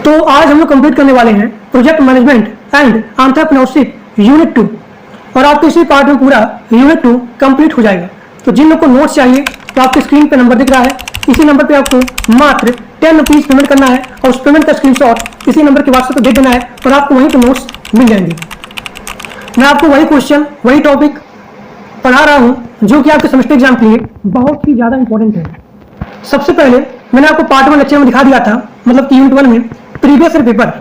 तो आज हम लोग कंप्लीट करने वाले हैं project management and entrepreneurship unit 2 और आपके इसी पार्ट में पूरा यूनिट 2 कंप्लीट हो जाएगा। तो जिन लोग को नोट्स चाहिए तो आपके स्क्रीन पे नंबर दिख रहा है, इसी नंबर पे आपको मात्र 10 रुपीज़ पेमेंट करना है और उस पेमेंट का स्क्रीनशॉट इसी नंबर के व्हाट्सएप पर भेज देना है और आपको वहीं पर नोट्स मिल जाएंगे। मैं आपको वही क्वेश्चन वही टॉपिक पढ़ा रहा हूँ जो कि आपके सेमेस्टर एग्जाम के लिए बहुत ही ज़्यादा इंपॉर्टेंट है। सबसे पहले मैंने आपको पार्ट 1 लेक्चर में दिखा दिया था, मतलब कि यूनिट 1 में प्रीवियस ईयर पेपर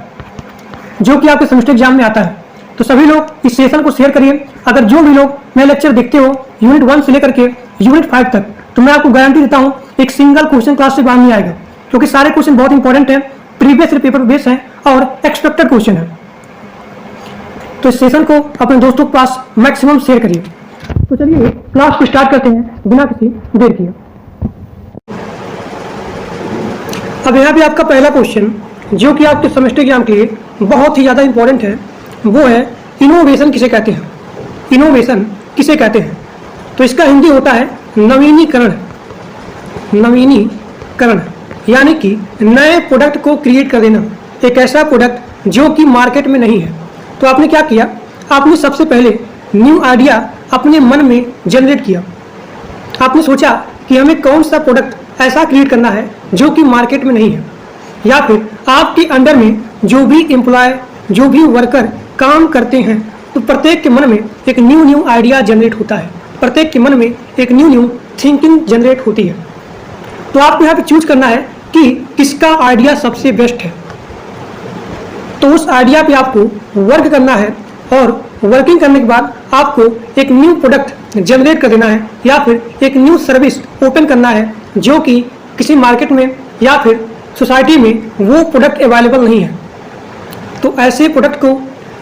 जो कि आपके सेमेस्टर एग्जाम में आता है। तो सभी लोग इस सेशन को शेयर करिए। अगर जो भी लोग मेरे लेक्चर देखते हो यूनिट 1 से लेकर के यूनिट 5 तक, तो मैं आपको गारंटी देता हूँ एक सिंगल क्वेश्चन क्लास से बाहर नहीं आएगा, क्योंकि सारे क्वेश्चन बहुत इंपॉर्टेंट है, प्रीवियस ईयर पेपर बेस है और एक्सपेक्टेड क्वेश्चन है। तो इस सेशन को अपने दोस्तों के पास मैक्सिमम शेयर करिए। तो चलिए क्लास को स्टार्ट करते हैं बिना किसी देर किए। अब यहाँ पे आपका पहला क्वेश्चन जो कि आपके सेमेस्टर एग्जाम के लिए बहुत ही ज़्यादा इंपॉर्टेंट है, वो है इनोवेशन किसे कहते हैं। इनोवेशन किसे कहते हैं? तो इसका हिंदी होता है नवीनीकरण। नवीनीकरण यानी कि नए प्रोडक्ट को क्रिएट कर देना, एक ऐसा प्रोडक्ट जो कि मार्केट में नहीं है। तो आपने क्या किया, आपने सबसे पहले न्यू आइडिया अपने मन में जनरेट किया। आपने सोचा कि हमें कौन सा प्रोडक्ट ऐसा क्रिएट करना है जो कि मार्केट में नहीं है, या फिर आपके अंडर में जो भी एम्प्लॉय जो भी वर्कर काम करते हैं, तो प्रत्येक के मन में एक न्यू आइडिया जनरेट होता है, प्रत्येक के मन में एक न्यू थिंकिंग जनरेट होती है। तो आपको यहाँ पे चूज करना है कि किसका आइडिया सबसे बेस्ट है। तो उस आइडिया पे आपको वर्क करना है और वर्किंग करने के बाद आपको एक न्यू प्रोडक्ट जनरेट कर देना है, या फिर एक न्यू सर्विस ओपन करना है जो कि किसी मार्केट में या फिर सोसाइटी में वो प्रोडक्ट अवेलेबल नहीं है। तो ऐसे प्रोडक्ट को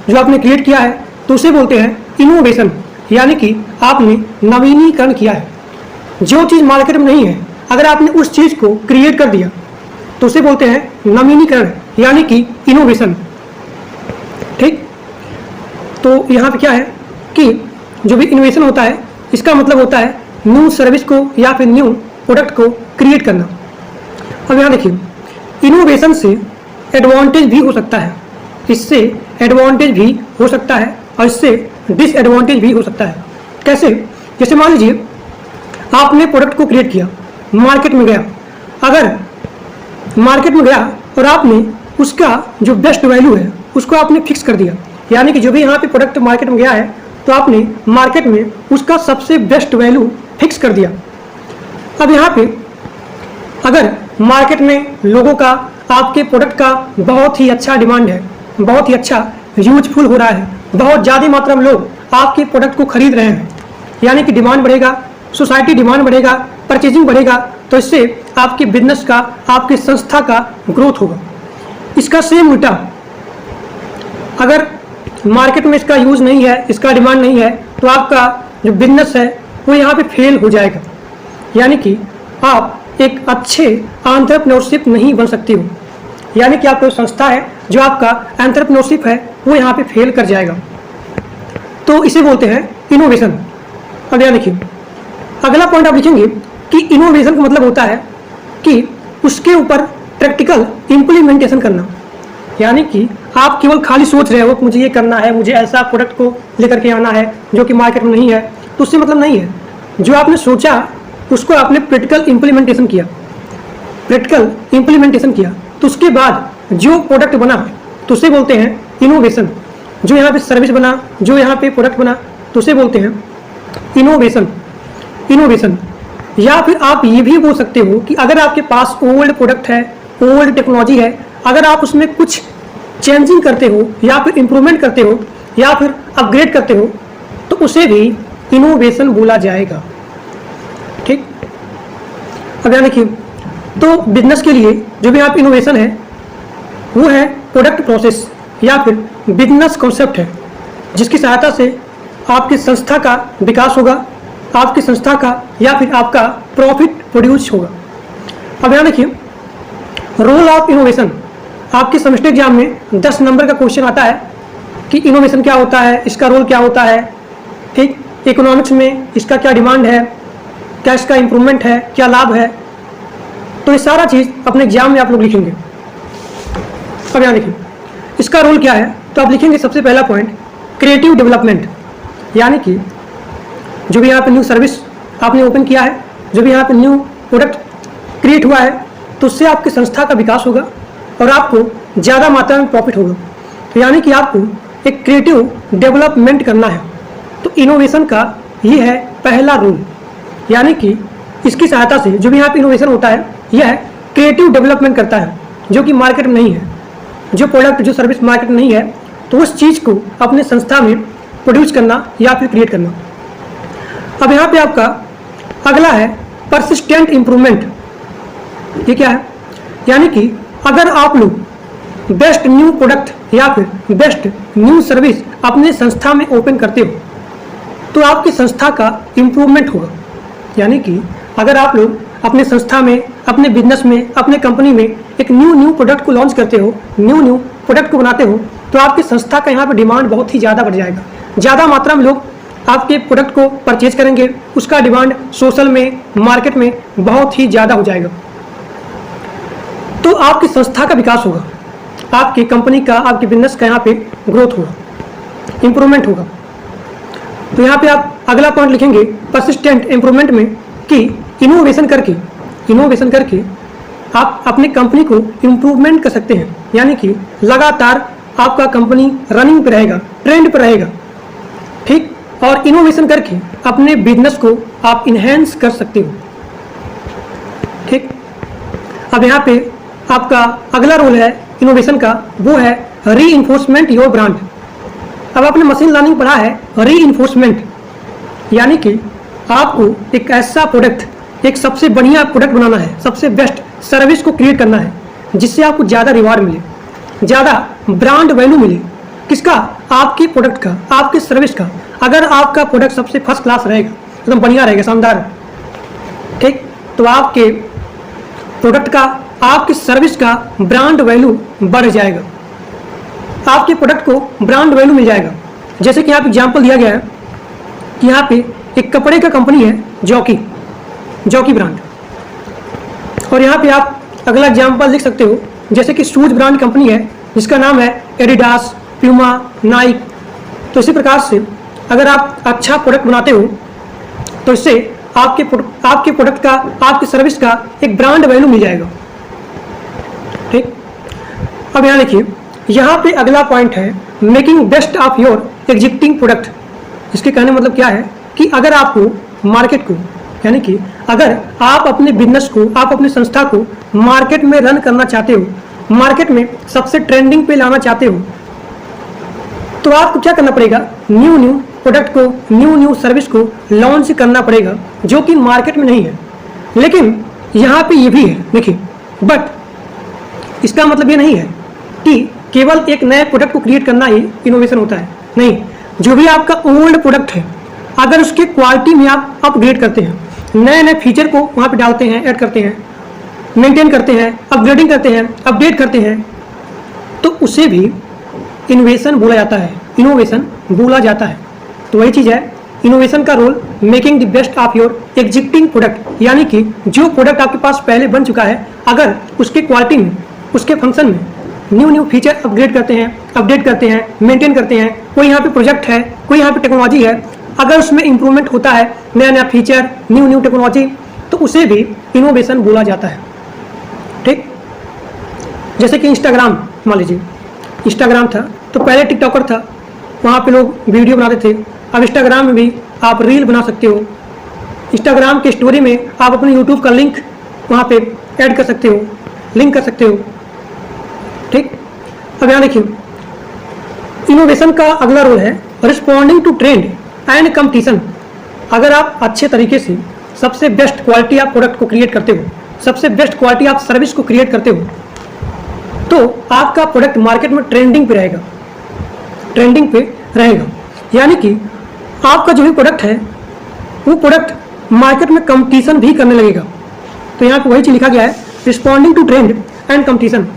जो आपने क्रिएट किया है तो उसे बोलते हैं इनोवेशन, यानी कि आपने नवीनीकरण किया है। जो चीज़ मार्केट में नहीं है, अगर आपने उस चीज़ को क्रिएट कर दिया तो उसे बोलते हैं नवीनीकरण, यानी कि इनोवेशन। ठीक, तो यहाँ पे क्या है कि जो भी इनोवेशन होता है इसका मतलब होता है न्यू सर्विस को या फिर न्यू प्रोडक्ट को क्रिएट करना। अब यहाँ देखिए, इनोवेशन से एडवांटेज भी हो सकता है, इससे एडवांटेज भी हो सकता है और इससे डिसएडवांटेज भी हो सकता है। कैसे? जैसे मान लीजिए आपने प्रोडक्ट को क्रिएट किया, मार्केट में गया, अगर मार्केट में गया और आपने उसका जो बेस्ट वैल्यू है उसको आपने फिक्स कर दिया, यानी कि जो भी यहाँ पे प्रोडक्ट मार्केट में गया है तो आपने मार्केट में उसका सबसे बेस्ट वैल्यू फिक्स कर दिया। अब यहाँ पे अगर मार्केट में लोगों का आपके प्रोडक्ट का बहुत ही अच्छा डिमांड है, बहुत ही अच्छा यूजफुल हो रहा है, बहुत ज़्यादा मात्रा में लोग आपके प्रोडक्ट को खरीद रहे हैं, यानी कि डिमांड बढ़ेगा, सोसाइटी डिमांड बढ़ेगा, परचेजिंग बढ़ेगा, तो इससे आपके बिजनेस का, आपकी संस्था का ग्रोथ होगा। इसका सेम उल्टा, अगर मार्केट में इसका यूज़ नहीं है, इसका डिमांड नहीं है, तो आपका जो बिजनेस है वो यहाँ पे फेल हो जाएगा, यानी कि आप एक अच्छे एंटरप्रेन्योरशिप नहीं बन सकते हो, यानी कि आपका संस्था है जो आपका एंटरप्रेन्योरशिप है वो यहाँ पे फेल कर जाएगा। तो इसे बोलते हैं इनोवेशन। अब यहाँ देखिए, अगला पॉइंट आप लिखेंगे कि इनोवेशन का मतलब होता है कि उसके ऊपर प्रैक्टिकल इम्प्लीमेंटेशन करना, यानी कि आप केवल खाली सोच रहे हो कि मुझे ये करना है, मुझे ऐसा प्रोडक्ट को लेकर के आना है जो कि मार्केट में नहीं है, तो उससे मतलब नहीं है। जो आपने सोचा उसको आपने प्रैक्टिकल इम्प्लीमेंटेशन किया, प्रैक्टिकल इम्प्लीमेंटेशन किया, तो उसके बाद जो प्रोडक्ट बना तो उसे बोलते हैं इनोवेशन। जो यहाँ पे सर्विस बना, जो यहाँ पे प्रोडक्ट बना, तो उसे बोलते हैं इनोवेशन। इनोवेशन, या फिर आप ये भी बोल सकते हो कि अगर आपके पास ओल्ड प्रोडक्ट है, ओल्ड टेक्नोलॉजी है, अगर आप उसमें कुछ चेंजिंग करते हो या फिर इम्प्रूवमेंट करते हो या फिर अपग्रेड करते हो, तो उसे भी इनोवेशन बोला जाएगा। ठीक, अब यहाँ देखिए, तो बिजनेस के लिए जो भी आप इनोवेशन है वो है प्रोडक्ट प्रोसेस या फिर बिजनेस कॉन्सेप्ट है, जिसकी सहायता से आपकी संस्था का विकास होगा, आपकी संस्था का या फिर आपका प्रॉफिट प्रोड्यूस होगा। अब यहाँ देखिए, रोल ऑफ इनोवेशन, आपके सेमेस्टर एग्जाम में 10 नंबर का क्वेश्चन आता है कि इनोवेशन क्या होता है, इसका रोल क्या होता है। ठीक, इकोनॉमिक्स में इसका क्या डिमांड है, क्या इसका इम्प्रूवमेंट है, क्या लाभ है, तो ये सारा चीज़ अपने एग्जाम में आप लोग लिखेंगे। अब यहाँ देखिए इसका रोल क्या है, तो आप लिखेंगे सबसे पहला पॉइंट क्रिएटिव डेवलपमेंट, यानी कि जो भी यहाँ पे न्यू सर्विस आपने ओपन किया है, जो भी यहाँ पे न्यू प्रोडक्ट क्रिएट हुआ है, तो उससे आपकी संस्था का विकास होगा और आपको ज़्यादा मात्रा में प्रॉफिट होगा। तो यानी कि आपको एक क्रिएटिव डेवलपमेंट करना है। तो इनोवेशन का ये है पहला रूल, यानी कि इसकी सहायता से जो भी यहाँ पे इनोवेशन होता है यह क्रिएटिव डेवलपमेंट करता है, जो कि मार्केट में नहीं है, जो प्रोडक्ट जो सर्विस मार्केट में नहीं है, तो उस चीज़ को अपने संस्था में प्रोड्यूस करना या फिर क्रिएट करना। अब यहाँ पे आपका अगला है परसिस्टेंट इम्प्रूवमेंट। ये क्या है, यानी कि अगर आप लोग बेस्ट न्यू प्रोडक्ट या फिर बेस्ट न्यू सर्विस अपने संस्था में ओपन करते हो तो आपकी संस्था का इम्प्रूवमेंट होगा। यानी कि अगर आप लोग अपने संस्था में, अपने बिजनेस में, अपने कंपनी में एक न्यू प्रोडक्ट को लॉन्च करते हो, न्यू प्रोडक्ट को बनाते हो, तो आपकी संस्था का यहाँ पर डिमांड बहुत ही ज़्यादा बढ़ जाएगा। ज़्यादा मात्रा में लोग आपके प्रोडक्ट को परचेज करेंगे, उसका डिमांड सोशल में, मार्केट में बहुत ही ज़्यादा हो जाएगा। तो आपकी संस्था का विकास होगा, आपकी कंपनी का, आपके बिजनेस का यहाँ पे ग्रोथ होगा, इम्प्रूवमेंट होगा। तो यहाँ पे आप अगला पॉइंट लिखेंगे परसिस्टेंट इम्प्रूवमेंट में कि इनोवेशन करके आप अपने कंपनी को इम्प्रूवमेंट कर सकते हैं। यानी कि लगातार आपका कंपनी रनिंग पे रहेगा, ट्रेंड पे रहेगा, ठीक। और इनोवेशन करके अपने बिजनेस को आप इन्हेंस कर सकते हो, ठीक। अब यहाँ पे आपका अगला रोल है इनोवेशन का, वो है रीइंफोर्समेंट योर ब्रांड। अब आपने मशीन लर्निंग पढ़ा है, रीइंफोर्समेंट यानी कि आपको एक ऐसा प्रोडक्ट, एक सबसे बढ़िया प्रोडक्ट बनाना है, सबसे बेस्ट सर्विस को क्रिएट करना है जिससे आपको ज़्यादा रिवार्ड मिले, ज़्यादा ब्रांड वैल्यू मिले। किसका? आपके प्रोडक्ट का, आपके सर्विस का। अगर आपका प्रोडक्ट सबसे फर्स्ट क्लास रहेगा, एकदम बढ़िया रहेगा, शानदार, ठीक, तो आपके प्रोडक्ट का, आपकी सर्विस का ब्रांड वैल्यू बढ़ जाएगा, आपके प्रोडक्ट को ब्रांड वैल्यू मिल जाएगा। जैसे कि यहाँ पे एग्जाम्पल दिया गया है कि यहाँ पे एक कपड़े का कंपनी है जॉकी ब्रांड, और यहाँ पे आप अगला एग्जाम्पल लिख सकते हो जैसे कि शूज ब्रांड कंपनी है जिसका नाम है एडिडास, प्यूमा, नाइक। तो इसी प्रकार से अगर आप अच्छा प्रोडक्ट बनाते हो तो इससे आपके प्रोडक्ट का, आपकी सर्विस का एक ब्रांड वैल्यू मिल जाएगा, ठीक। अब यहाँ देखिए, यहाँ पे अगला पॉइंट है making best of your existing product. इसके कहने मतलब क्या है कि अगर आपको मार्केट को, यानी कि अगर आप अपने बिजनेस को, आप अपनी संस्था को मार्केट में रन करना चाहते हो, मार्केट में सबसे ट्रेंडिंग पे लाना चाहते हो, तो आपको क्या करना पड़ेगा? न्यू प्रोडक्ट को, न्यू सर्विस को लॉन्च करना पड़ेगा जो कि मार्केट में नहीं है। लेकिन यहाँ पे ये भी है, देखिए, बट इसका मतलब ये नहीं है कि केवल एक नए प्रोडक्ट को क्रिएट करना ही इनोवेशन होता है। नहीं, जो भी आपका ओल्ड प्रोडक्ट है, अगर उसके क्वालिटी में आप अपग्रेड करते हैं, नए फीचर को वहाँ पे डालते हैं, ऐड करते हैं, मेंटेन करते हैं, अपग्रेडिंग करते हैं, अपडेट करते हैं, तो उसे भी इनोवेशन बोला जाता है, इनोवेशन बोला जाता है। तो वही चीज़ है, इनोवेशन का role making the best of your existing product, यानी कि जो प्रोडक्ट आपके पास पहले बन चुका है, अगर उसके क्वालिटी में, उसके फंक्शन में न्यू फीचर अपग्रेड करते हैं, अपडेट करते हैं, मेंटेन करते हैं, कोई यहाँ पे प्रोजेक्ट है, कोई यहाँ पे टेक्नोलॉजी है, अगर उसमें इंप्रूवमेंट होता है, नया फीचर, न्यू टेक्नोलॉजी, तो उसे भी इनोवेशन बोला जाता है, ठीक। जैसे कि इंस्टाग्राम, मान लीजिए इंस्टाग्राम था तो पहले टिकटॉकर था, वहाँ पे लोग वीडियो बनाते थे। अब इंस्टाग्राम में भी आप रील बना सकते हो, इंस्टाग्राम के स्टोरी में आप अपने यूट्यूब का लिंक वहाँ पे ऐड कर सकते हो, लिंक कर सकते हो, ठीक। अब यहाँ देखिए, इनोवेशन का अगला रोल है responding to trend and competition. अगर आप अच्छे तरीके से सबसे बेस्ट क्वालिटी आप प्रोडक्ट को क्रिएट करते हो, सबसे बेस्ट क्वालिटी आप सर्विस को क्रिएट करते हो, तो आपका प्रोडक्ट मार्केट में ट्रेंडिंग पे रहेगा। यानी कि आपका जो भी प्रोडक्ट है, वो प्रोडक्ट मार्केट में कंपटीशन भी करने लगेगा। तो यहाँ पे वही चीज लिखा गया है, responding to trend and competition.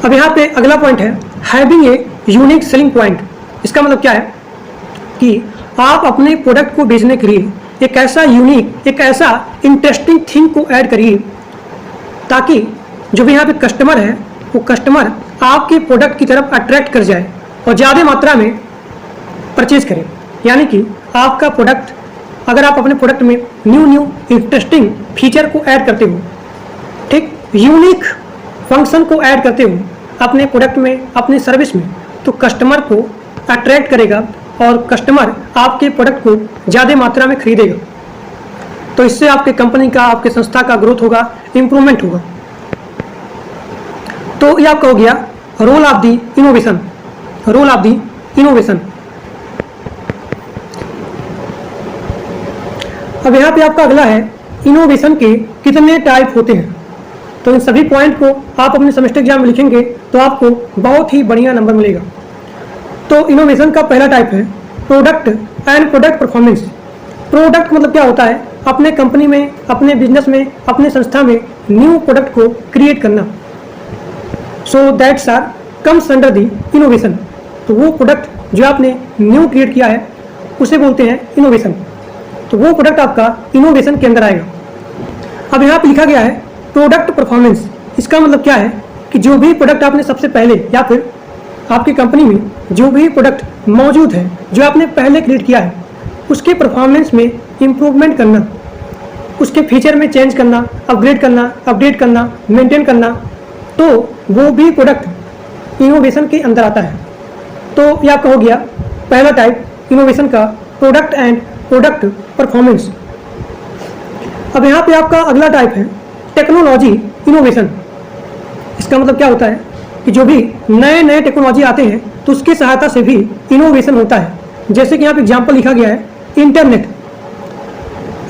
अब यहाँ पे अगला पॉइंट है having a unique selling point. इसका मतलब क्या है कि आप अपने प्रोडक्ट को बेचने के लिए एक ऐसा यूनिक, एक ऐसा इंटरेस्टिंग थिंग को ऐड करिए ताकि जो भी यहाँ पे कस्टमर है वो कस्टमर आपके प्रोडक्ट की तरफ अट्रैक्ट कर जाए और ज़्यादा मात्रा में परचेज करें। यानी कि आपका प्रोडक्ट, अगर आप अपने प्रोडक्ट में न्यू इंटरेस्टिंग फीचर को ऐड करते हो, ठीक, यूनिक फंक्शन को ऐड करते हो अपने प्रोडक्ट में, अपनी सर्विस में, तो कस्टमर को अट्रैक्ट करेगा और कस्टमर आपके प्रोडक्ट को ज़्यादा मात्रा में खरीदेगा। तो इससे आपके कंपनी का, आपके संस्था का ग्रोथ होगा, इम्प्रूवमेंट होगा। तो ये आपका हो गया role of the innovation, role of the innovation. अब यहाँ पे आपका अगला है इनोवेशन के कितने टाइप होते हैं। तो इन सभी पॉइंट को आप अपने सेमेस्टर एग्जाम में लिखेंगे तो आपको बहुत ही बढ़िया नंबर मिलेगा। तो इनोवेशन का पहला टाइप है product and product performance. Product मतलब क्या होता है, अपने कंपनी में, अपने बिजनेस में, अपने संस्था में न्यू प्रोडक्ट को क्रिएट करना। So that's are comes under the innovation. तो वो प्रोडक्ट जो आपने न्यू क्रिएट किया है उसे बोलते हैं इनोवेशन। तो वो प्रोडक्ट आपका इनोवेशन के अंदर आएगा। अब यहाँ पे लिखा गया है प्रोडक्ट परफॉर्मेंस। इसका मतलब क्या है कि जो भी प्रोडक्ट आपने सबसे पहले या फिर आपकी कंपनी में जो भी प्रोडक्ट मौजूद है जो आपने पहले क्रिएट किया है उसके परफॉर्मेंस में इम्प्रूवमेंट करना, उसके फीचर में चेंज करना, अपग्रेड करना, अपडेट करना, मेंटेन करना, तो वो भी प्रोडक्ट इनोवेशन के अंदर आता है। तो ये आपका हो गया पहला टाइप इनोवेशन का, प्रोडक्ट एंड प्रोडक्ट परफॉर्मेंस। अब यहाँ पे आपका अगला टाइप है टेक्नोलॉजी इनोवेशन। इसका मतलब क्या होता है कि जो भी नए नए टेक्नोलॉजी आते हैं तो उसकी सहायता से भी इनोवेशन होता है। जैसे कि यहाँ पे एग्जाम्पल लिखा गया है इंटरनेट।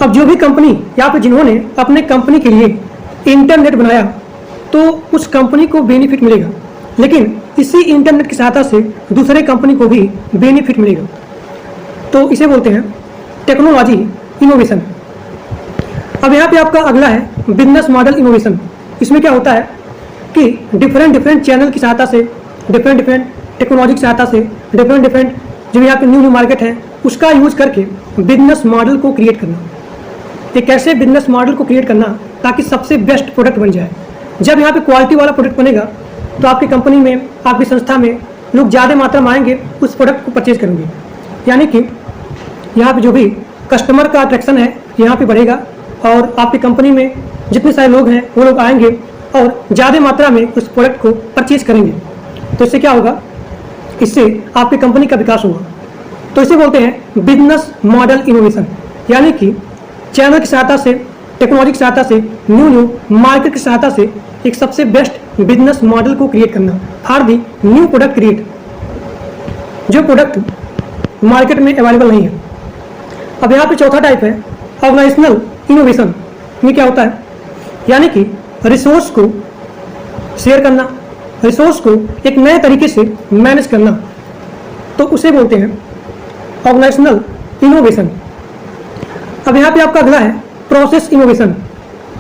अब जो भी कंपनी या फिर जिन्होंने अपने कंपनी के लिए इंटरनेट बनाया तो उस कंपनी को बेनिफिट मिलेगा, लेकिन इसी इंटरनेट की सहायता से दूसरे कंपनी को भी बेनिफिट मिलेगा। तो इसे बोलते हैं टेक्नोलॉजी इनोवेशन। अब यहाँ पे आपका अगला है बिजनेस मॉडल इनोवेशन। इसमें क्या होता है कि डिफरेंट चैनल की सहायता से, डिफरेंट टेक्नोलॉजी की सहायता से, डिफरेंट जो यहाँ पे न्यू मार्केट है उसका यूज करके बिजनेस मॉडल को क्रिएट करना। एक ऐसे बिजनेस मॉडल को क्रिएट करना ताकि सबसे बेस्ट प्रोडक्ट बन जाए। जब यहाँ पे क्वालिटी वाला प्रोडक्ट बनेगा तो आपकी कंपनी में, आपकी संस्था में लोग ज़्यादा मात्रा में आएंगे, उस प्रोडक्ट को परचेज करेंगे। यानी कि यहाँ पे जो भी कस्टमर का अट्रैक्शन है यहाँ पे बढ़ेगा और आपकी कंपनी में जितने सारे लोग हैं वो लोग आएंगे और ज़्यादा मात्रा में उस प्रोडक्ट को परचेज करेंगे। तो इससे क्या होगा, इससे आपकी कंपनी का विकास होगा। तो इसे बोलते हैं बिजनेस मॉडल इनोवेशन। यानी कि चैनल की सहायता से, टेक्नोलॉजी की सहायता से, न्यू मार्केट की सहायता से एक सबसे बेस्ट बिजनेस मॉडल को क्रिएट करना for the new product create, जो प्रोडक्ट मार्केट में अवेलेबल नहीं है। अब यहाँ पे चौथा टाइप है ऑर्गेनाइजेशनल इनोवेशन। ये क्या होता है, यानी कि रिसोर्स को शेयर करना, रिसोर्स को एक नए तरीके से मैनेज करना, तो उसे बोलते हैं ऑर्गेनाइजेशनल इनोवेशन। अब यहाँ पे आपका अगला है प्रोसेस इनोवेशन।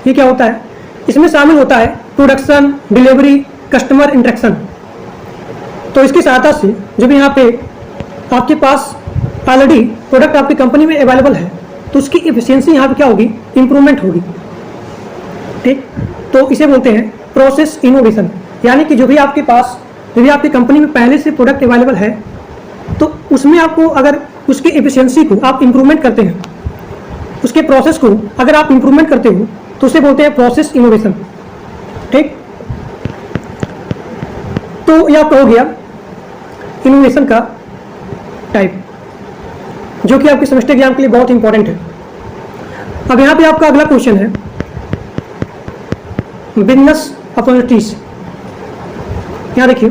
ये क्या होता है, इसमें शामिल होता है प्रोडक्शन, डिलीवरी, कस्टमर इंटरेक्शन। तो इसकी सहायता से जब यहाँ पे आपके पास ऑलरेडी प्रोडक्ट आपकी कंपनी में अवेलेबल है तो उसकी एफिशिएंसी यहाँ पे क्या होगी, इंप्रूवमेंट होगी। ठीक, तो इसे बोलते हैं प्रोसेस इनोवेशन। यानी कि जो भी आपके पास, जो भी आपकी कंपनी में पहले से प्रोडक्ट अवेलेबल है तो उसमें आपको अगर उसकी एफिशिएंसी को आप इंप्रूवमेंट करते हैं, उसके प्रोसेस को अगर आप इंप्रूवमेंट करते हो तो उसे बोलते हैं प्रोसेस इनोवेशन। ठीक, तो यह आपका हो गया इनोवेशन का टाइप, जो कि आपके सेमेस्टर एग्जाम के लिए बहुत इंपॉर्टेंट है। अब यहाँ पे आपका अगला क्वेश्चन है बिजनेस अपॉर्चुनिटीज। यहाँ देखिए,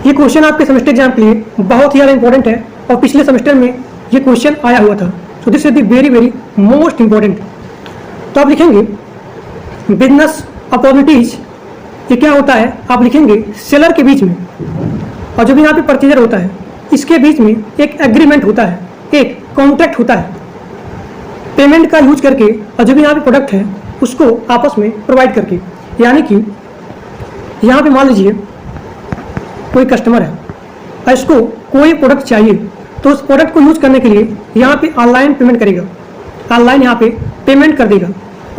ये क्वेश्चन आपके सेमेस्टर एग्जाम के लिए बहुत ही ज़्यादा इंपॉर्टेंट है और पिछले सेमेस्टर में ये क्वेश्चन आया हुआ था। तो this is the very most important. तो आप लिखेंगे बिजनेस अपॉर्चुनिटीज, ये क्या होता है, आप लिखेंगे सेलर के बीच में और जो भी यहाँ पे परचेजर होता है इसके बीच में एक एग्रीमेंट होता है, एक कॉन्ट्रैक्ट होता है पेमेंट का यूज करके, और जो भी यहाँ पे प्रोडक्ट है उसको आपस में प्रोवाइड करके। यानी कि यहाँ पे मान लीजिए कोई कस्टमर है और इसको कोई प्रोडक्ट चाहिए तो उस प्रोडक्ट को यूज करने के लिए यहाँ पे ऑनलाइन पेमेंट करेगा, ऑनलाइन यहाँ पे पेमेंट कर देगा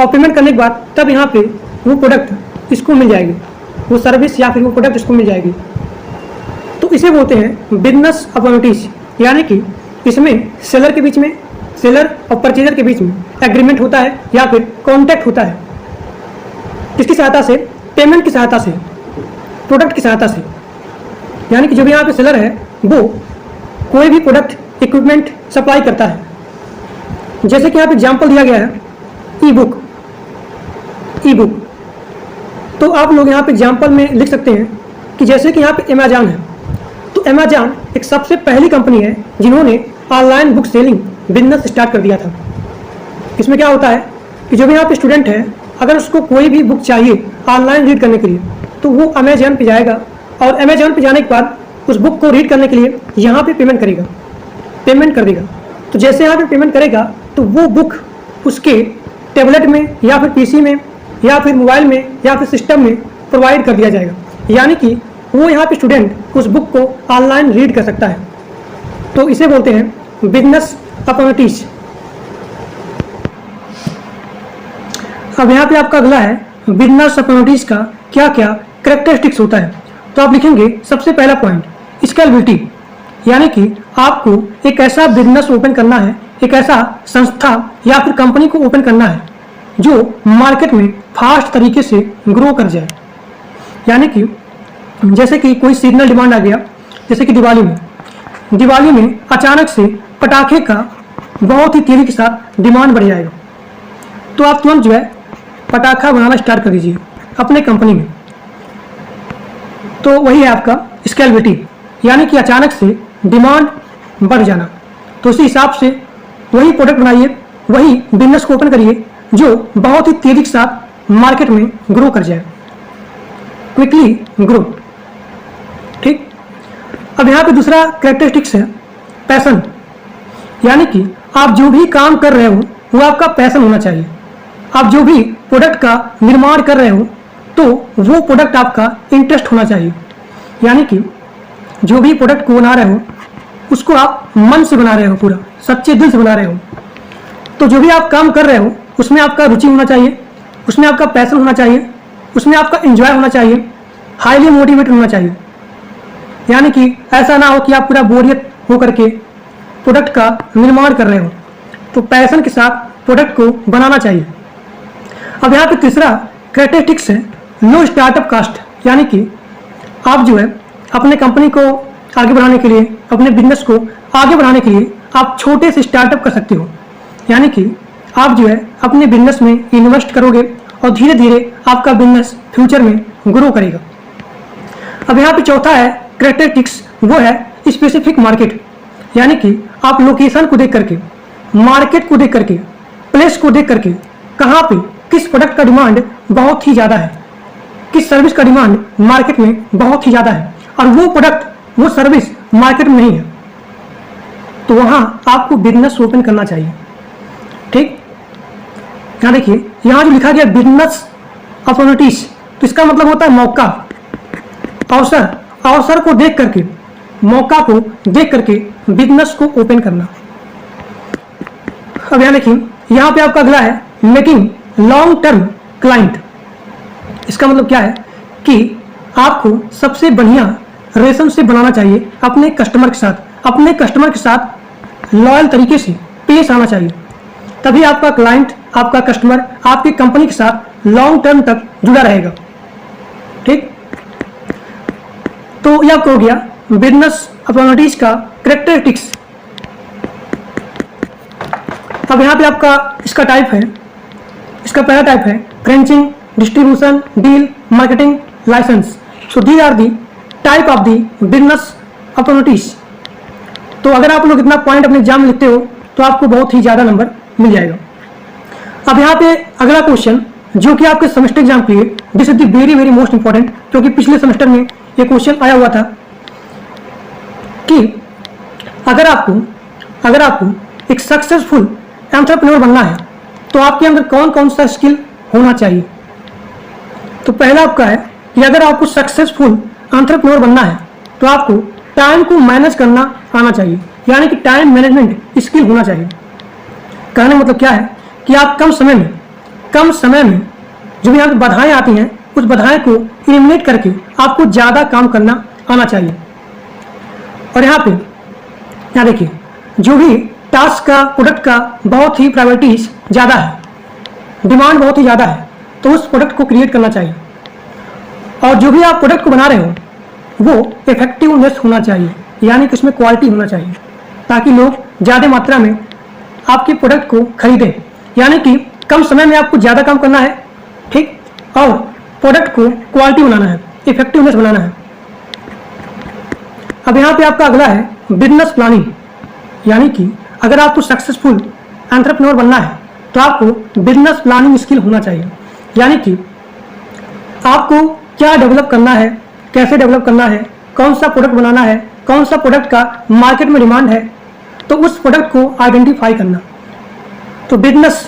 और पेमेंट करने के बाद तब यहाँ पे वो प्रोडक्ट इसको मिल जाएगी, वो सर्विस या फिर वो प्रोडक्ट इसको मिल जाएगी। तो इसे बोलते हैं बिजनेस अपॉर्चुनिटीज, यानी कि इसमें सेलर के बीच में, सेलर और परचेजर के बीच में एग्रीमेंट होता है या फिर कॉन्ट्रैक्ट होता है। किसकी सहायता से? पेमेंट की सहायता से, प्रोडक्ट की सहायता से। यानी कि जो भी यहाँ पे सेलर है वो कोई भी प्रोडक्ट, इक्विपमेंट सप्लाई करता है। जैसे कि यहाँ पे एग्जाम्पल दिया गया है ई बुक। तो आप लोग यहाँ पे एग्जाम्पल में लिख सकते हैं कि जैसे कि यहाँ पे अमेजॉन है, तो अमेजॉन एक सबसे पहली कंपनी है जिन्होंने online book selling business start कर दिया था। इसमें क्या होता है कि जो भी यहाँ पे स्टूडेंट है, अगर उसको कोई भी बुक चाहिए ऑनलाइन रीड करने के लिए, तो वो अमेजॉन पे जाएगा और अमेजॉन पे जाने के बाद उस बुक को रीड करने के लिए यहाँ पे पेमेंट कर देगा। तो जैसे यहाँ पे पेमेंट करेगा तो वो बुक उसके टैबलेट में या फिर पीसी में या फिर मोबाइल में या फिर सिस्टम में प्रोवाइड कर दिया जाएगा। यानी कि वो यहाँ पे स्टूडेंट उस बुक को ऑनलाइन रीड कर सकता है। तो इसे बोलते हैं बिजनेस अपॉर्चुनिटीज। अब यहाँ पे आपका अगला है बिजनेस अपॉर्चुनिटीज का क्या क्या कैरेक्टरिस्टिक्स होता है। तो आप लिखेंगे सबसे पहला पॉइंट स्केलेबिलिटी, यानी कि आपको एक ऐसा बिजनेस ओपन करना है, एक ऐसा संस्था या फिर कंपनी को ओपन करना है जो मार्केट में फास्ट तरीके से ग्रो कर जाए। यानी कि जैसे कि कोई सीजनल डिमांड आ गया, जैसे कि दिवाली में अचानक से पटाखे का बहुत ही तेजी के साथ डिमांड बढ़ जाएगा, तो आप तुरंत जो है पटाखा बनाना स्टार्ट कर दीजिए अपने कंपनी में। तो वही है आपका स्केलेबिलिटी, यानी कि अचानक से डिमांड बढ़ जाना। तो उसी हिसाब से वही प्रोडक्ट बनाइए, वही बिजनेस को ओपन करिए जो बहुत ही तेजी के साथ मार्केट में ग्रो कर जाए, क्विकली ग्रो। ठीक। अब यहाँ पे दूसरा कैरेक्टरिस्टिक्स है पैशन, यानी कि आप जो भी काम कर रहे हो वो आपका पैशन होना चाहिए। आप जो भी प्रोडक्ट का निर्माण कर रहे हो तो वो प्रोडक्ट आपका इंटरेस्ट होना चाहिए। यानी कि जो भी प्रोडक्ट को बना रहे हो उसको आप मन से बना रहे हो, पूरा सच्चे दिल से बना रहे हो। तो जो भी आप काम कर रहे हो उसमें आपका रुचि होना चाहिए, उसमें आपका पैशन होना चाहिए, उसमें आपका एंजॉय होना चाहिए, हाईली मोटिवेटेड होना चाहिए। यानी कि ऐसा ना हो कि आप पूरा बोरियत होकर के प्रोडक्ट का निर्माण कर रहे हो। तो पैशन के साथ प्रोडक्ट को बनाना चाहिए। अब यहाँ पे तीसरा कैरेक्टरिस्टिक्स है लो स्टार्टअप कास्ट, यानी कि आप जो है अपने कंपनी को आगे बढ़ाने के लिए, अपने बिजनेस को आगे बढ़ाने के लिए आप छोटे से स्टार्टअप कर सकते हो। यानी कि आप जो है अपने बिजनेस में इन्वेस्ट करोगे और धीरे धीरे आपका बिजनेस फ्यूचर में ग्रो करेगा। अब यहाँ पे चौथा है कैरेक्टरिस्टिक्स, वो है स्पेसिफिक मार्केट, यानी कि आप लोकेशन को देख करके, मार्केट को देख करके, प्लेस को देख करके, कहाँ पे किस प्रोडक्ट का डिमांड बहुत ही ज़्यादा है, किस सर्विस का डिमांड मार्केट में बहुत ही ज़्यादा है और वो प्रोडक्ट, वो सर्विस मार्केट में नहीं है, तो वहाँ आपको बिजनेस ओपन करना चाहिए। ठीक। यहाँ देखिए, यहाँ जो लिखा गया बिजनेस अपॉर्चुनिटीज, तो इसका मतलब होता है मौका, अवसर, अवसर को देख करके, मौका को देख करके बिजनेस को ओपन करना। अब यहाँ देखिए, यहाँ पे आपका अगला है मेकिंग लॉन्ग टर्म क्लाइंट। इसका मतलब क्या है कि आपको सबसे बढ़िया रिलेशनशिप बनाना चाहिए अपने कस्टमर के साथ, अपने कस्टमर के साथ लॉयल तरीके से पेश आना चाहिए, तभी आपका क्लाइंट, आपका कस्टमर आपकी कंपनी के साथ लॉन्ग टर्म तक जुड़ा रहेगा। ठीक। तो यह आपको हो गया बिजनेस अपॉर्चुनिटीज का कैरेक्टरिस्टिक्स। अब यहाँ पे आपका इसका टाइप है, इसका पहला टाइप है crunching, distribution, deal, marketing, licence. So these are the type of the business opportunities. तो अगर आप लोग इतना पॉइंट अपने एग्जाम में लिखते हो तो आपको बहुत ही ज़्यादा नंबर मिल जाएगा। अब यहाँ पे अगला क्वेश्चन जो कि आपके सेमेस्टर एग्जाम के लिए, this is the very very most important, क्योंकि पिछले सेमेस्टर में ये क्वेश्चन आया हुआ था कि अगर आपको एक सक्सेसफुल एंटरप्रेन्योर बनना है तो आपके अंदर कौन कौन सा स्किल होना चाहिए। तो पहला आपका है कि अगर आपको सक्सेसफुल एंटरप्रेन्योर बनना है तो आपको टाइम को मैनेज करना आना चाहिए, यानी कि टाइम मैनेजमेंट स्किल होना चाहिए। कहने का मतलब क्या है कि आप कम समय में जो भी यहाँ पे बाधाएं आती हैं उस बाधाएं को एलिमिनेट करके आपको ज़्यादा काम करना आना चाहिए। और यहाँ देखिए, जो भी टास्क का, प्रोडक्ट का बहुत ही प्रायोरिटीज ज़्यादा है, डिमांड बहुत ही ज़्यादा है, तो उस प्रोडक्ट को क्रिएट करना चाहिए। और जो भी आप प्रोडक्ट को बना रहे हो वो इफेक्टिवनेस होना चाहिए, यानी कि उसमें क्वालिटी होना चाहिए, ताकि लोग ज़्यादा मात्रा में आपके प्रोडक्ट को खरीदें। यानी कि कम समय में आपको ज़्यादा काम करना है, ठीक, और प्रोडक्ट को क्वालिटी बनाना है, इफेक्टिवनेस बनाना है। अब यहाँ पे आपका अगला है बिजनेस प्लानिंग। यानी कि अगर आपको सक्सेसफुल एंटरप्रेन्योर बनना है तो आपको बिजनेस प्लानिंग स्किल होना चाहिए। यानी कि आपको क्या डेवलप करना है, कैसे डेवलप करना है, कौन सा प्रोडक्ट बनाना है, कौन सा प्रोडक्ट का मार्केट में डिमांड है, तो उस प्रोडक्ट को आइडेंटिफाई करना। तो बिजनेस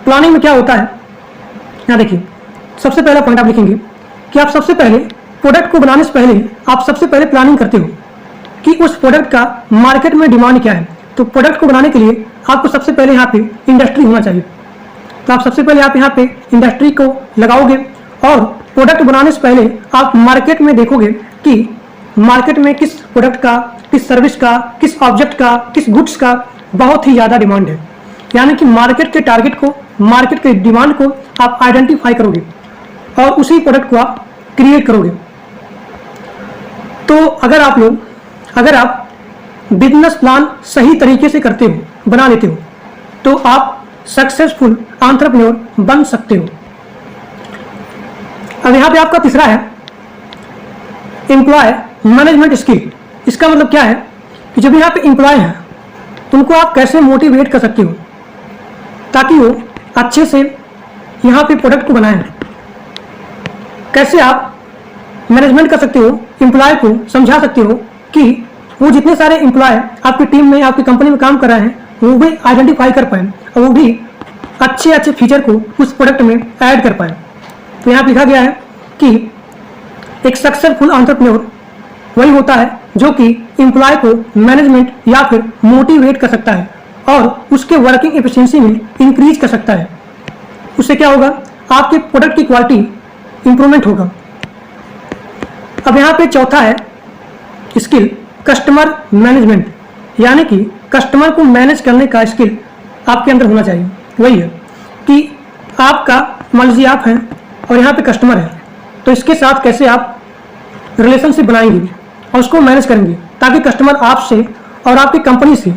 प्लानिंग में क्या होता है, यहाँ देखिए, सबसे पहला पॉइंट आप लिखेंगे कि आप सबसे पहले प्रोडक्ट को बनाने से पहले आप सबसे पहले प्लानिंग करते हो कि उस प्रोडक्ट का मार्केट में डिमांड क्या है। तो प्रोडक्ट को बनाने के लिए आपको सबसे पहले यहाँ पे इंडस्ट्री होना चाहिए। तो आप सबसे पहले आप यहाँ पे इंडस्ट्री को लगाओगे और प्रोडक्ट बनाने से पहले आप मार्केट में देखोगे कि मार्केट में किस प्रोडक्ट का, किस सर्विस का, किस ऑब्जेक्ट का, किस गुड्स का बहुत ही ज़्यादा डिमांड है। यानी कि मार्केट के टारगेट को, मार्केट के डिमांड को आप आइडेंटिफाई करोगे और उसी प्रोडक्ट को आप क्रिएट करोगे। तो अगर आप बिजनेस प्लान सही तरीके से करते हो, बना लेते हो, तो आप सक्सेसफुल एंटरप्रेन्योर बन सकते हो। अब यहाँ पे आपका तीसरा है एम्प्लॉय मैनेजमेंट स्किल। इसका मतलब क्या है कि जब यहाँ पे एम्प्लॉय हैं उनको आप कैसे मोटिवेट कर सकते हो ताकि वो अच्छे से यहाँ पे प्रोडक्ट को बनाएं। कैसे आप मैनेजमेंट कर सकते हो, एम्प्लॉय को समझा सकते हो कि वो जितने सारे एम्प्लॉय आपकी टीम में, आपकी कंपनी में काम कर रहे हैं, वो भी आइडेंटिफाई कर पाएँ और वो भी अच्छे फीचर को उस प्रोडक्ट में ऐड कर पाएँ। तो यहाँ लिखा गया है कि एक सक्सेसफुल एंटरप्रेन्योर वही होता है जो कि एम्प्लॉय को मैनेजमेंट या फिर मोटिवेट कर सकता है और उसके वर्किंग एफिशिएंसी में इंक्रीज कर सकता है। उससे क्या होगा, आपके प्रोडक्ट की क्वालिटी इंप्रूवमेंट होगा। अब यहाँ पे चौथा है स्किल कस्टमर मैनेजमेंट। यानी कि कस्टमर को मैनेज करने का स्किल आपके अंदर होना चाहिए। वही है कि आपका, मान लीजिए आप हैं और यहाँ पे कस्टमर है, तो इसके साथ कैसे आप रिलेशनशिप बनाएंगे और उसको मैनेज करेंगे ताकि कस्टमर आपसे और आपकी कंपनी से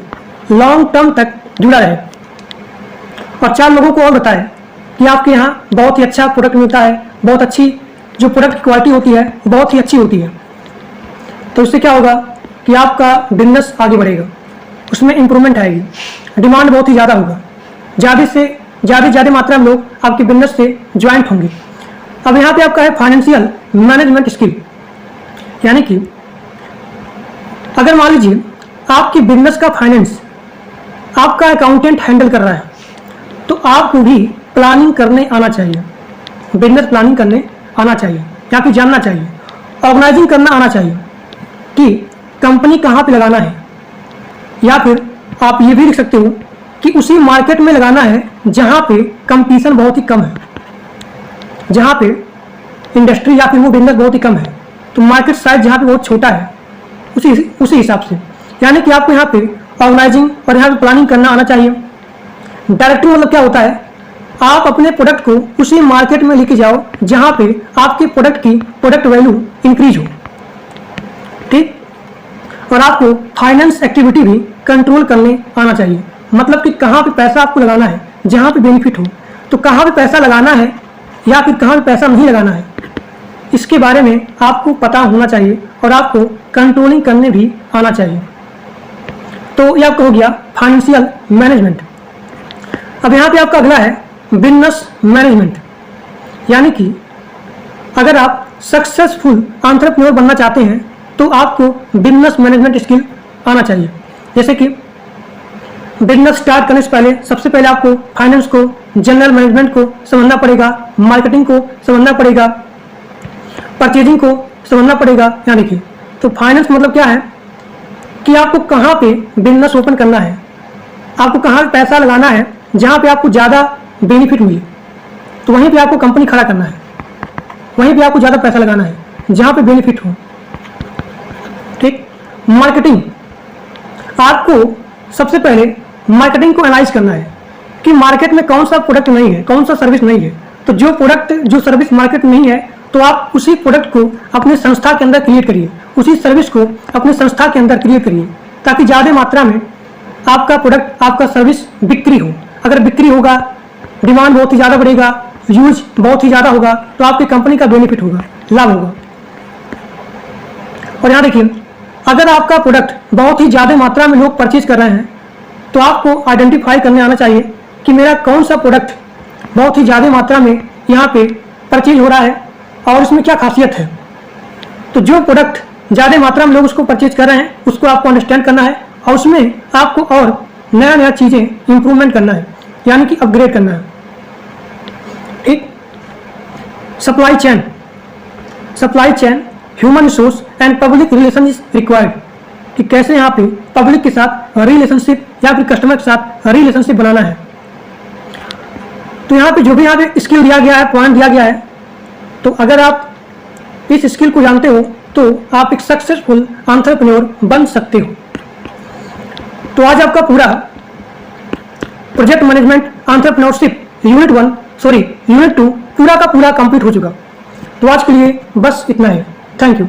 लॉन्ग टर्म तक जुड़ा रहे और 4 लोगों को और बताए कि आपके यहाँ बहुत ही अच्छा प्रोडक्ट मिलता है, बहुत अच्छी जो प्रोडक्ट की क्वालिटी होती है बहुत ही अच्छी होती है। तो उससे क्या होगा कि आपका बिजनेस आगे बढ़ेगा, उसमें इंप्रूवमेंट आएगी, डिमांड बहुत ही ज़्यादा होगा, ज़्यादा मात्रा में लोग आपके बिजनेस से ज्वाइंट होंगे। अब यहाँ पे आपका है फाइनेंशियल मैनेजमेंट स्किल। यानी कि अगर मान लीजिए आपकी बिजनेस का फाइनेंस आपका अकाउंटेंट हैंडल कर रहा है, तो आपको भी प्लानिंग करने आना चाहिए, बिजनेस प्लानिंग करने आना चाहिए या फिर जानना चाहिए, ऑर्गेनाइजिंग करना आना चाहिए कि कंपनी कहाँ पे लगाना है। या फिर आप ये भी लिख सकते हो कि उसी मार्केट में लगाना है जहाँ पे कंपटीशन बहुत ही कम है, जहाँ पे इंडस्ट्री या फिर वो बिजनेस बहुत ही कम है, तो मार्केट साइज जहाँ पे बहुत छोटा है उसी हिसाब से। यानी कि आपको यहाँ पे ऑर्गेनाइजिंग और यहाँ पे प्लानिंग करना आना चाहिए। डायरेक्टिंग मतलब क्या होता है, आप अपने प्रोडक्ट को उसी मार्केट में लेके जाओ जहाँ पे आपके प्रोडक्ट वैल्यू इंक्रीज हो, ठीक। और आपको फाइनेंस एक्टिविटी भी कंट्रोल करने आना चाहिए। मतलब कि कहाँ पे पैसा आपको लगाना है, जहाँ पे बेनिफिट हो, तो कहाँ पे पैसा लगाना है या फिर कहाँ पे पैसा नहीं लगाना है, इसके बारे में आपको पता होना चाहिए और आपको कंट्रोलिंग करने भी आना चाहिए। तो ये आपका हो गया फाइनेंशियल मैनेजमेंट। अब यहाँ पे आपका अगला है बिजनेस मैनेजमेंट। यानी कि अगर आप सक्सेसफुल एंटरप्रेन्योर बनना चाहते हैं तो आपको बिजनेस मैनेजमेंट स्किल आना चाहिए। जैसे कि बिजनेस स्टार्ट करने से पहले सबसे पहले आपको फाइनेंस को, जनरल मैनेजमेंट को समझना पड़ेगा, मार्केटिंग को समझना पड़ेगा, परचेजिंग को समझना पड़ेगा। यहाँ देखिए, तो फाइनेंस मतलब क्या है कि आपको कहाँ पे बिजनेस ओपन करना है, आपको कहाँ पे पैसा लगाना है जहाँ पे आपको ज़्यादा बेनिफिट मिले, तो वहीं पे आपको कंपनी खड़ा करना है। वहीं पे आपको ज़्यादा पैसा लगाना है, जहाँ पे बेनिफिट हो। ठीक। मार्केटिंग, आपको सबसे पहले मार्केटिंग को एनालाइज करना है कि मार्केट में कौन सा प्रोडक्ट नहीं है, कौन सा सर्विस नहीं है। तो जो प्रोडक्ट, जो सर्विस मार्केट में नहीं है, तो आप उसी प्रोडक्ट को अपने संस्था के अंदर क्रिएट करिए, उसी सर्विस को अपने संस्था के अंदर क्रिएट करिए, ताकि ज़्यादा मात्रा में आपका प्रोडक्ट, आपका सर्विस बिक्री हो। अगर बिक्री होगा, डिमांड बहुत ही ज़्यादा बढ़ेगा, यूज बहुत ही ज़्यादा होगा, तो आपकी कंपनी का बेनिफिट होगा, लाभ होगा। और यहाँ देखिए, अगर आपका प्रोडक्ट बहुत ही ज़्यादा मात्रा में लोग परचेज कर रहे हैं, तो आपको आइडेंटिफाई करने आना चाहिए कि मेरा कौन सा प्रोडक्ट बहुत ही ज़्यादा मात्रा में यहाँ पे परचेज हो रहा है और इसमें क्या खासियत है। तो जो प्रोडक्ट ज़्यादा मात्रा में लोग उसको परचेज कर रहे हैं, उसको आपको अंडरस्टैंड करना है और उसमें आपको और नया नया चीज़ें इंप्रूवमेंट करना है, यानी कि अपग्रेड करना है। ठीक। Supply chain, supply chain, human resource and public relation is required, कि कैसे यहाँ पे पब्लिक के साथ रिलेशनशिप या फिर कस्टमर के साथ रिलेशनशिप बनाना है। तो यहाँ पे जो भी यहाँ पे स्किल दिया गया है, पॉइंट दिया गया है, तो अगर आप इस स्किल को जानते हो तो आप एक सक्सेसफुल एंटरप्रेन्योर बन सकते हो। तो आज आपका पूरा प्रोजेक्ट मैनेजमेंट एंटरप्रेन्योरशिप यूनिट 2 पूरा का पूरा कंप्लीट हो चुका। तो आज के लिए बस इतना ही। Thank you.